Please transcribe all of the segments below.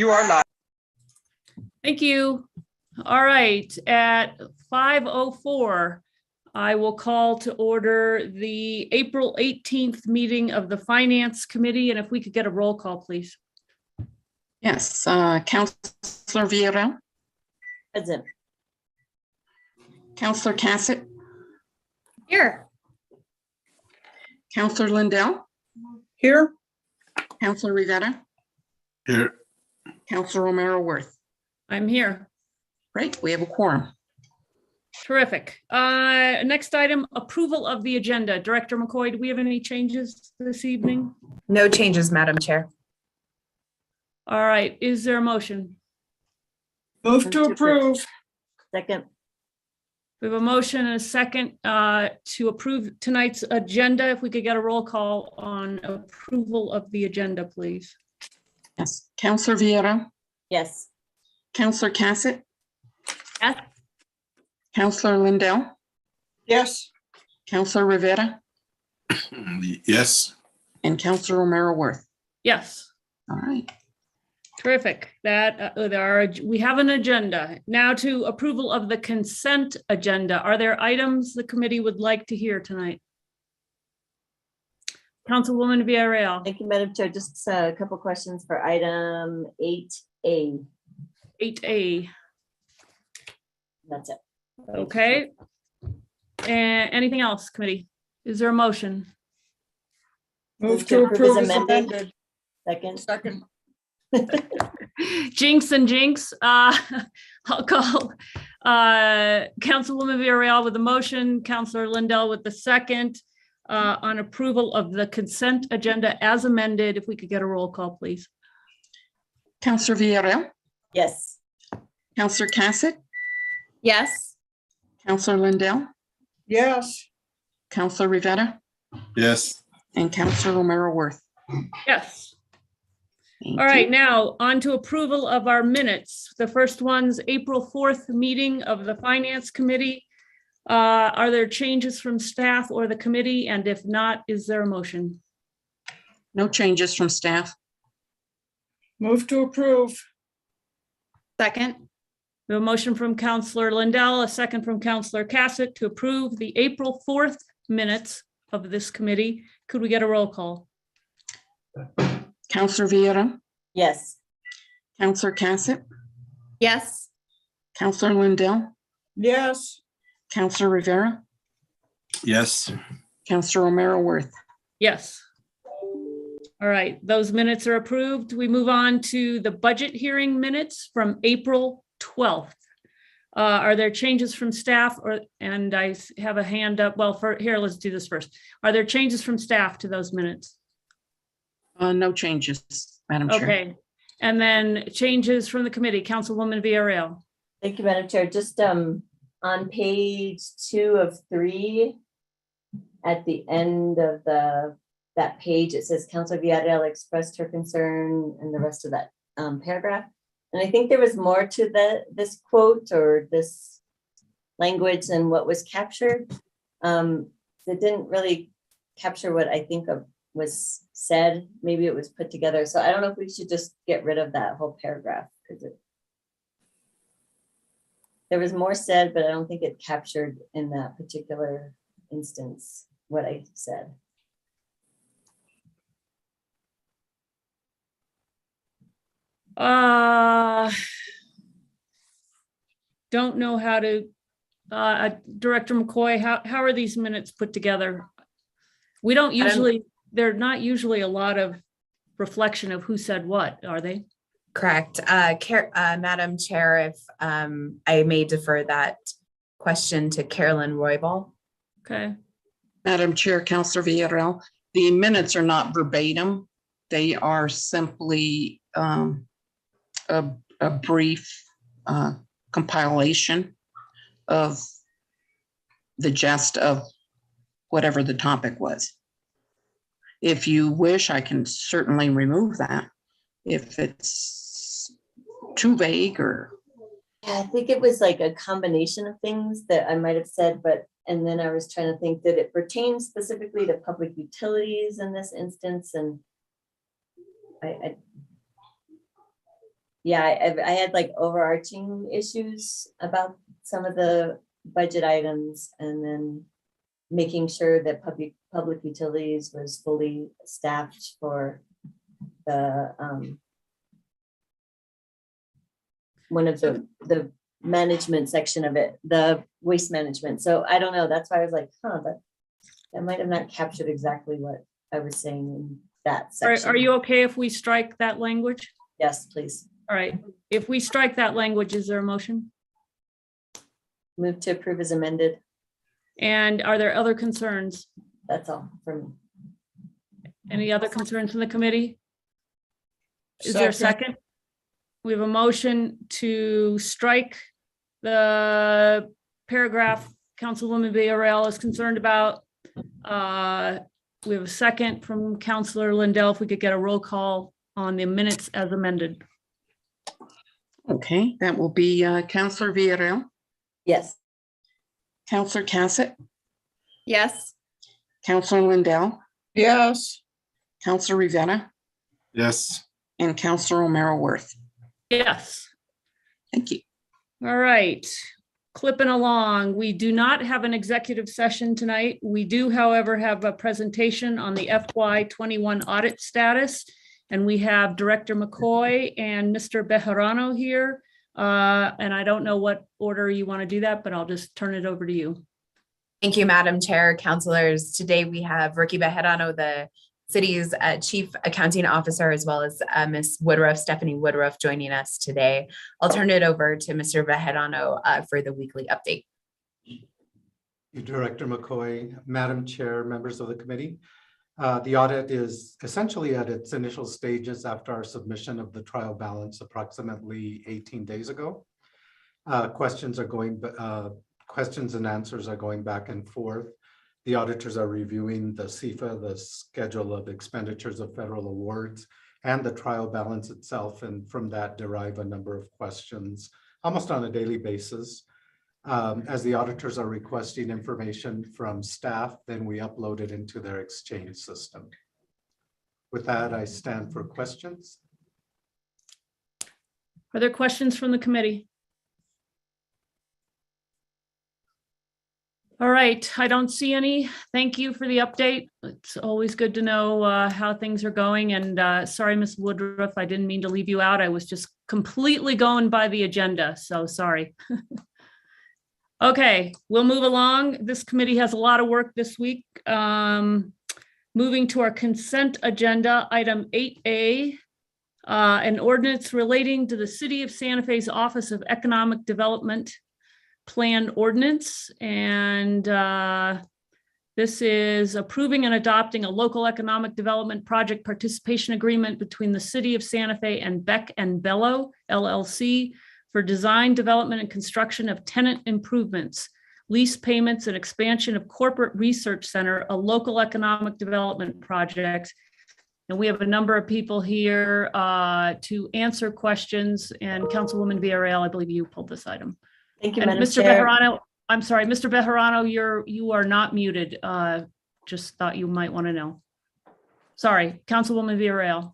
You are live. Thank you. All right, at 5:04, I will call to order the April 18th meeting of the Finance Committee, and if we could get a roll call, please. Yes, Councillor Vieira, Present. Councillor Cassett, Here. Councillor Lindell, Here. Councillor Rivera, Here. Councillor Romero Worth. I'm here. Great, we have a quorum. Terrific. Next item, approval of the agenda. Director McCoy, do we have any changes this evening? No changes, Madam Chair. All right, is there a motion? Move to approve. Second. We have a motion and a second to approve tonight's agenda. If we could get a roll call on approval of the agenda, please. Yes, Councillor Vieira, Yes. Councillor Cassett, Yes. Councillor Lindell, Yes. Councillor Rivera, Yes. and Councillor Romero Worth. Yes. All right, Terrific. That we have an agenda. Now to approval of the consent agenda. Are there items the committee would like to hear tonight? Councilwoman Villarreal. Thank you, Madam Chair. Just a couple questions for item 8A. 8A. That's it. Okay. And anything else, committee? Is there a motion? Move to approve as amended. amended. Second. Second. Jinx and jinx. I'll call Councilwoman Villarreal with the motion, Councilor Lindell with the second on approval of the consent agenda as amended. If we could get a roll call, please. Councillor Vieira, Yes. Councillor Cassett, Yes. Councillor Lindell, Yes. Councillor Rivera, Yes. and Councillor Romero Worth. Yes. Thank All right, you. now on to approval of our minutes. The first one's April 4th meeting of the Finance Committee. Are there changes from staff or the committee? And if not, is there a motion? No changes from staff. Move to approve. Second. We have a motion from Councilor Lindell, a second from Councilor Cassett to approve the April 4th minutes of this committee. Could we get a roll call? Councillor Vieira, Yes. Councillor Cassett, Yes. Councillor Lindell, Yes. Councillor Rivera, Yes. Councillor Romero Worth. Yes. All right, those minutes are approved. We move on to the budget hearing minutes from April 12th. Are there changes from staff and I have a hand up? Well, here, let's do this first. Are there changes from staff to those minutes? No changes, Madam Chair. Okay, and then changes from the committee, Councilwoman Villarreal. Thank you, Madam Chair. Just on page 2 of 3, at the end of that page, it says Councilor Villarreal expressed her concern and the rest of that paragraph. And I think there was more to this quote or this language than what was captured. It didn't really capture what I think was said. Maybe it was put together. So I don't know if we should just get rid of that whole paragraph because there was more said, but I don't think it captured in that particular instance what I said. Don't know how to, Director McCoy, how are these minutes put together? We don't usually, they're not usually a lot of reflection of who said what, are they? Correct. Madam Chair, if I may defer that question to Carolyn Roybal. Okay. Madam Chair, Councillor Villarreal, the minutes are not verbatim. They are simply a brief compilation of the gist of whatever the topic was. If you wish, I can certainly remove that if it's too vague or. Yeah, I think it was like a combination of things that I might have said, and then I was trying to think that it pertains specifically to public utilities in this instance. And Yeah, I had like overarching issues about some of the budget items, and then making sure that public utilities was fully staffed for the one of the management section of it, the waste management. So I don't know. That's why I was like, that might have not captured exactly what I was saying in that section. Are you okay if we strike that language? Yes, please. All right, if we strike that language, is there a motion? Move to approve as amended. And are there other concerns? That's all for me. Any other concerns from the committee? Is there a second? We have a motion to strike the paragraph Councilwoman Villarreal is concerned about. We have a second from Councilor Lindell. If we could get a roll call on the minutes as amended. Okay, that will be Counselor Villarreal, Yes. Counselor Cassett, Yes. Counselor Lindell, Yes. Counselor Rivera, Yes. and Counselor O'Meara Worth. Yes. Thank you. All right, clipping along. We do not have an executive session tonight. We do, however, have a presentation on the FY21 audit status. And we have Director McCoy and Mr. Bejarano here. And I don't know what order you want to do that, but I'll just turn it over to you. Thank you, Madam Chair, councilors. Today we have Ricky Bejarano, the city's Chief Accounting Officer, as well as Ms. Woodruff, Stephanie Woodruff, joining us today. I'll turn it over to Mr. Bejarano for the weekly update. Director McCoy, Madam Chair, members of the committee. The audit is essentially at its initial stages after our submission of the trial balance approximately 18 days ago. Questions and answers are going back and forth. The auditors are reviewing the CFA, the schedule of expenditures of federal awards, and the trial balance itself, and from that derive a number of questions almost on a daily basis. As the auditors are requesting information from staff, then we upload it into their exchange system. With that, I stand for questions. Are there questions from the committee? All right, I don't see any. Thank you for the update. It's always good to know how things are going. And sorry, Ms. Woodruff, I didn't mean to leave you out. I was just completely going by the agenda, so sorry. Okay, we'll move along. This committee has a lot of work this week. Moving to our consent agenda, item 8A, an ordinance relating to the City of Santa Fe's Office of Economic Development Plan Ordinance. And this is approving and adopting a local economic development project participation agreement between the City of Santa Fe and Beck and Bello, LLC, for design, development, and construction of tenant improvements, lease payments, and expansion of Corporate Research Center, a local economic development project. And we have a number of people here to answer questions. And Councilwoman Villarreal, I believe you pulled this item. Thank you, And Madam Mr. Chair. Bejarano, I'm sorry, Mr. Bejarano, you are not muted. Just thought you might want to know. Sorry, Councilwoman Villarreal.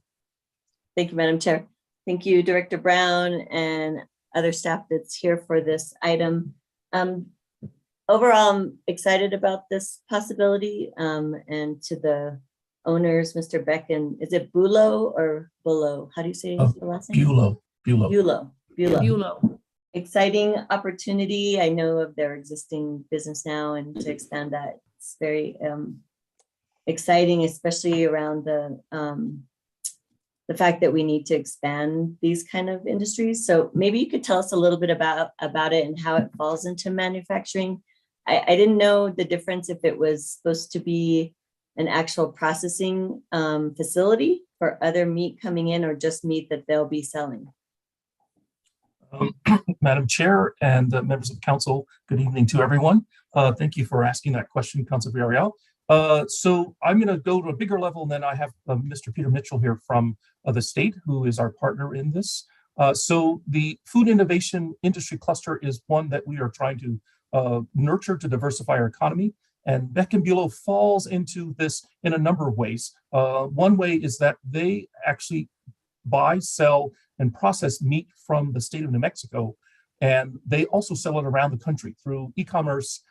Thank you, Madam Chair. Thank you, Director Brown, and other staff that's here for this item. Overall, I'm excited about this possibility, and to the owners, Mr. Beck, and is it Bulow or Bullow? How do you say the last name? Bulow. Bulow. Exciting opportunity. I know of their existing business now, and to expand that, it's very exciting, especially around the fact that we need to expand these kind of industries. So maybe you could tell us a little bit about it and how it falls into manufacturing. I didn't know the difference if it was supposed to be an actual processing facility for other meat coming in, or just meat that they'll be selling. Madam Chair and members of the council, good evening to everyone. Thank you for asking that question, Councilor Villarreal. So I'm going to go to a bigger level, and then I have Mr. Peter Mitchell here from the state, who is our partner in this. So the food innovation industry cluster is one that we are trying to nurture to diversify our economy. And Beck and Bulow falls into this in a number of ways. One way is that they actually buy, sell, and process meat from the state of New Mexico. And they also sell it around the country through e-commerce,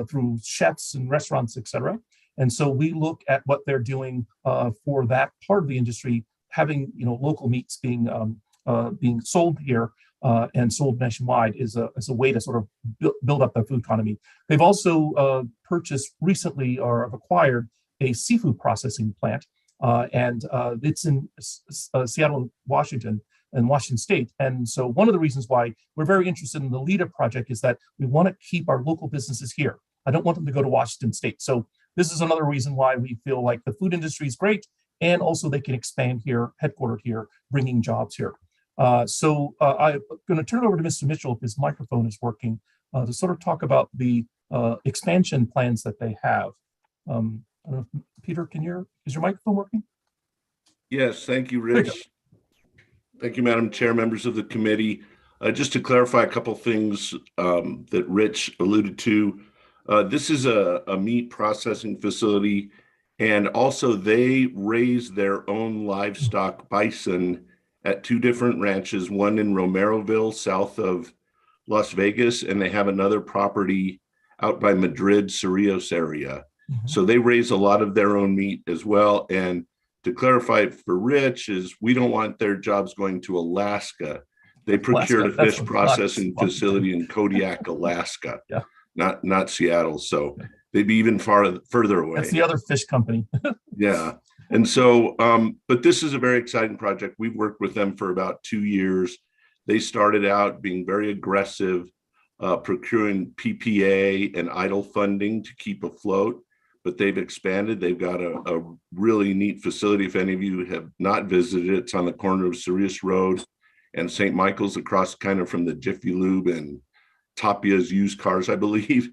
through chefs and restaurants, et cetera. And so we look at what they're doing for that part of the industry, having local meats being sold here and sold nationwide is a way to sort of build up the food economy. They've also purchased recently or have acquired a seafood processing plant, and it's in Seattle, Washington, and Washington State. And so one of the reasons why we're very interested in the LEADA project is that we want to keep our local businesses here. I don't want them to go to Washington State. So this is another reason why we feel like the food industry is great, and also they can expand here, headquartered here, bringing jobs here. So I'm going to turn it over to Mr. Mitchell if his microphone is working to sort of talk about the expansion plans that they have. I don't know if, Peter, is your microphone working? Yes, thank you, There you go. Rich. Thank you, Madam Chair, members of the committee. Just to clarify a couple things that Rich alluded to. This is a meat processing facility, and also they raise their own livestock bison at two different ranches, one in Romeroville, south of Las Vegas, and they have another property out by Madrid, Cerrillos area. So they raise a lot of their own meat as well. And to clarify for Rich is we don't want their jobs going to Alaska. They procured a fish processing facility in Kodiak, Alaska, Yeah. not Seattle. So they'd be even further away. That's the other fish company. Yeah. And so, but this is a very exciting project. We've worked with them for about 2 years. They started out being very aggressive, procuring PPA and idle funding to keep afloat, but they've expanded. They've got a really neat facility. If any of you have not visited it, it's on the corner of Sirius Road and St. Michael's, across kind of from the Jiffy Lube and Tapia's used cars, I believe.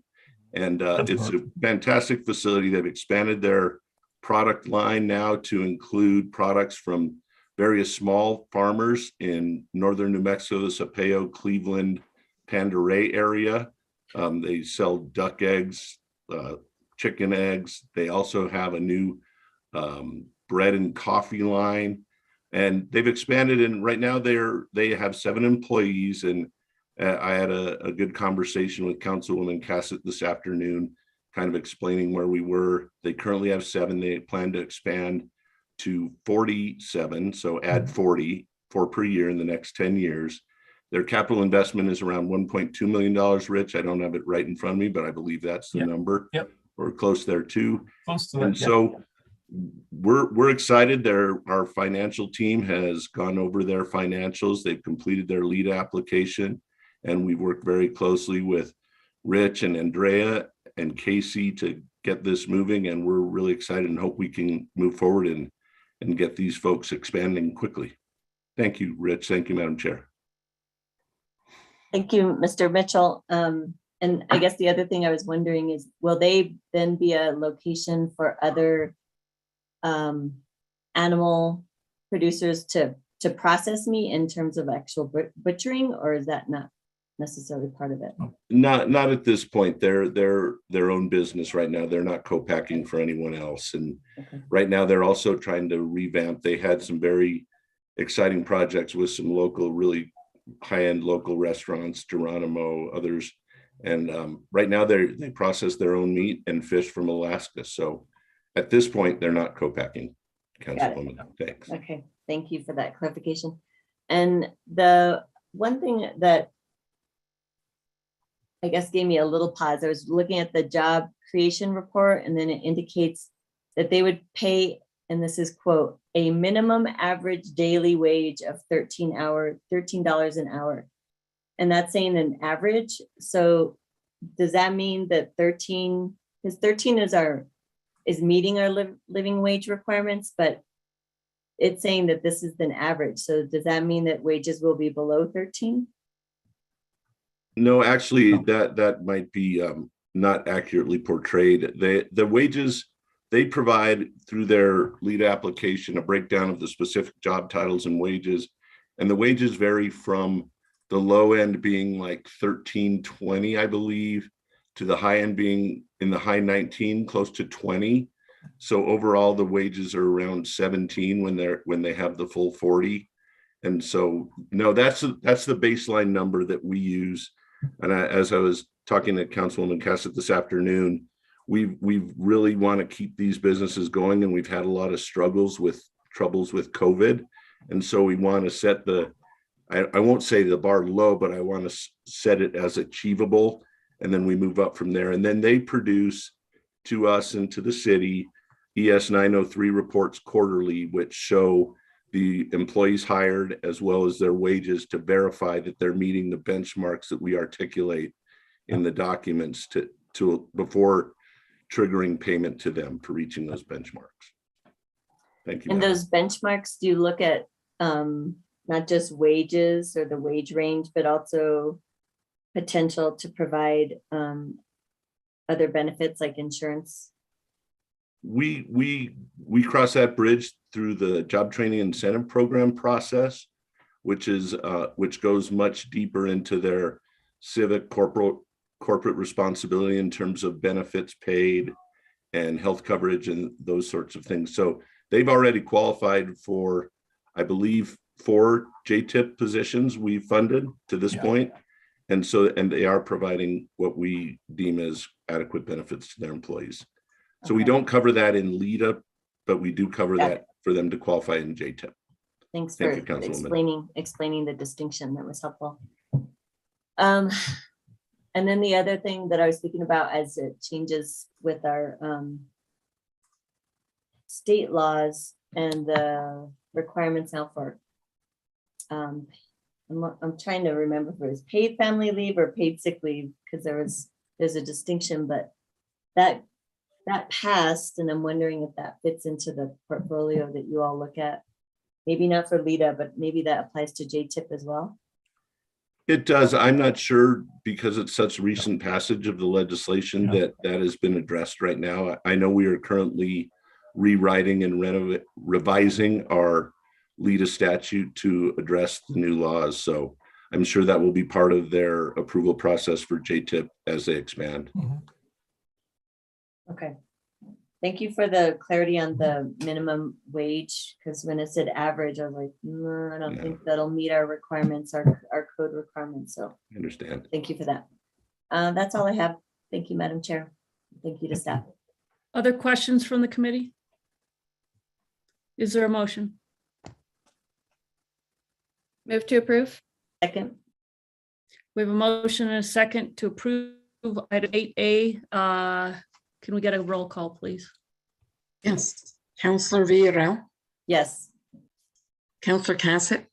And it's a fantastic facility. They've expanded their product line now to include products from various small farmers in northern New Mexico, the Sapeo, Cleveland, Pandaray area. They sell duck eggs, chicken eggs. They also have a new bread and coffee line, and they've expanded. And right now they have 7 employees. And I had a good conversation with Councilwoman Cassett this afternoon, kind of explaining where we were. They currently have 7. They plan to expand to 47, so add 4 per year in the next 10 years. Their capital investment is around $1.2 million, Rich. I don't have it right in front of me, but I believe that's the number. Yep. We're close there too. Close to that, And so we're excited. Our financial team has gone over their financials. They've completed their lead application, and we've worked very closely with Rich and Andrea and Casey to get this moving. And we're really excited and hope we can move forward and get these folks expanding quickly. Thank you, Rich. Thank you, Madam Chair. Thank you, Mr. Mitchell. And I guess the other thing I was wondering is, will they then be a location for other animal producers to process meat in terms of actual butchering, or is that not necessarily part of it? Not at this point. They're their own business right now. They're not co-packing for anyone else. And right now they're also trying to revamp. They had some very exciting projects with some local, really high-end local restaurants, Geronimo, others. And right now they process their own meat and fish from Alaska. So at this point, they're not co-packing. Councilwoman, thanks. Okay, thank you for that clarification. And the one thing that I guess gave me a little pause, I was looking at the job creation report, and then it indicates that they would pay, and this is quote, a minimum average daily wage of $13 an hour. And that's saying an average. So does that mean that 13, because 13 is meeting our living wage requirements, but it's saying that this is an average. So does that mean that wages will be below 13? No, actually, that might be not accurately portrayed. The wages they provide through their lead application, a breakdown of the specific job titles and wages, and the wages vary from the low end being like 13.20, I believe, to the high end being in the high 19, close to 20. So overall, the wages are around 17 when they have the full 40. And so, no, that's the baseline number that we use. And as I was talking to Councilwoman Cassett this afternoon, we really want to keep these businesses going, and we've had a lot of troubles with COVID. And so we want to set I won't say the bar low, but I want to set it as achievable. And then we move up from there. And then they produce to us and to the city ES 903 reports quarterly, which show the employees hired as well as their wages to verify that they're meeting the benchmarks that we articulate in the documents to before triggering payment to them for reaching those benchmarks. Thank you. And Madam. those benchmarks, do you look at not just wages or the wage range, but also potential to provide other benefits like insurance? We cross that bridge through the job training incentive program process, which goes much deeper into their civic corporate responsibility in terms of benefits paid and health coverage and those sorts of things. So they've already qualified for, I believe, 4 JTIP positions we funded to this point. And they are providing what we deem as adequate benefits to their employees. So we don't cover that in LEADA, but we do cover that for them to qualify in JTIP. Thanks Thank for you, Councilwoman. explaining the distinction. That was helpful. And then the other thing that I was thinking about as it changes with our state laws and the requirements now for I'm trying to remember if it was paid family leave or paid sick leave, because there's a distinction, but that passed, and I'm wondering if that fits into the portfolio that you all look at. Maybe not for LEADA, but maybe that applies to JTIP as well. It does. I'm not sure, because it's such recent passage of the legislation that has been addressed right now. I know we are currently rewriting and revising our LEADA statute to address the new laws. So I'm sure that will be part of their approval process for JTIP as they expand. Okay. Thank you for the clarity on the minimum wage, because when it said average, I was like, no, I don't think that'll meet our requirements, our code requirements. So I understand. thank you for that. That's all I have. Thank you, Madam Chair. Thank you to staff. Other questions from the committee? Is there a motion? Move to approve. Second, We have a motion and a second to approve item 8A. Can we get a roll call, please? Yes. Counselor Villarreal, yes. Counselor Cassett,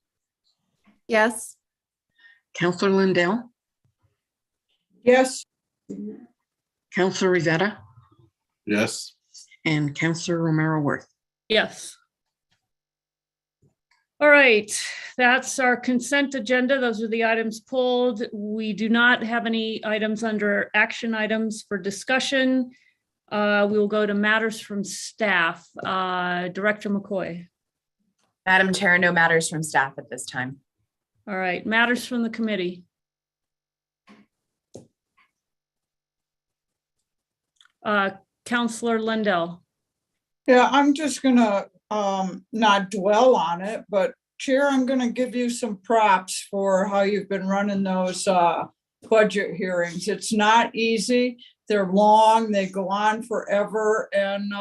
Yes. Counselor Lindell, yes, Counselor Rivera, Yes. and Counselor Romero Worth. Yes. All right, that's our consent agenda. Those are the items pulled. We do not have any items under action items for discussion. We will go to matters from staff. Director McCoy. Madam Chair, no matters from staff at this time. All right, matters from the committee. Counselor Lindell. yeah, I'm just gonna not dwell on it, but Chair, I'm gonna give you some props for how you've been running those budget hearings. It's not easy. They're long, they go on forever, and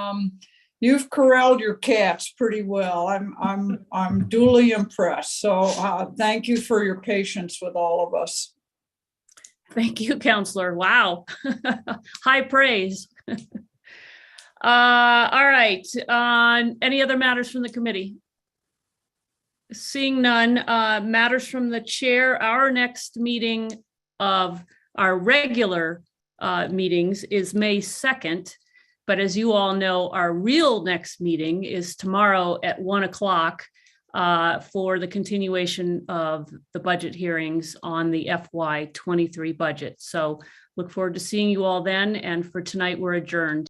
you've corralled your cats pretty well. I'm duly impressed. So thank you for your patience with all of us. Thank you, Counselor. Wow. High praise. All right. Any other matters from the committee? Seeing none, matters from the chair. Our next meeting of our regular meetings is May 2nd. But as you all know, our real next meeting is tomorrow at 1 o'clock for the continuation of the budget hearings on the FY23 budget. So look forward to seeing you all then. And for tonight, we're adjourned.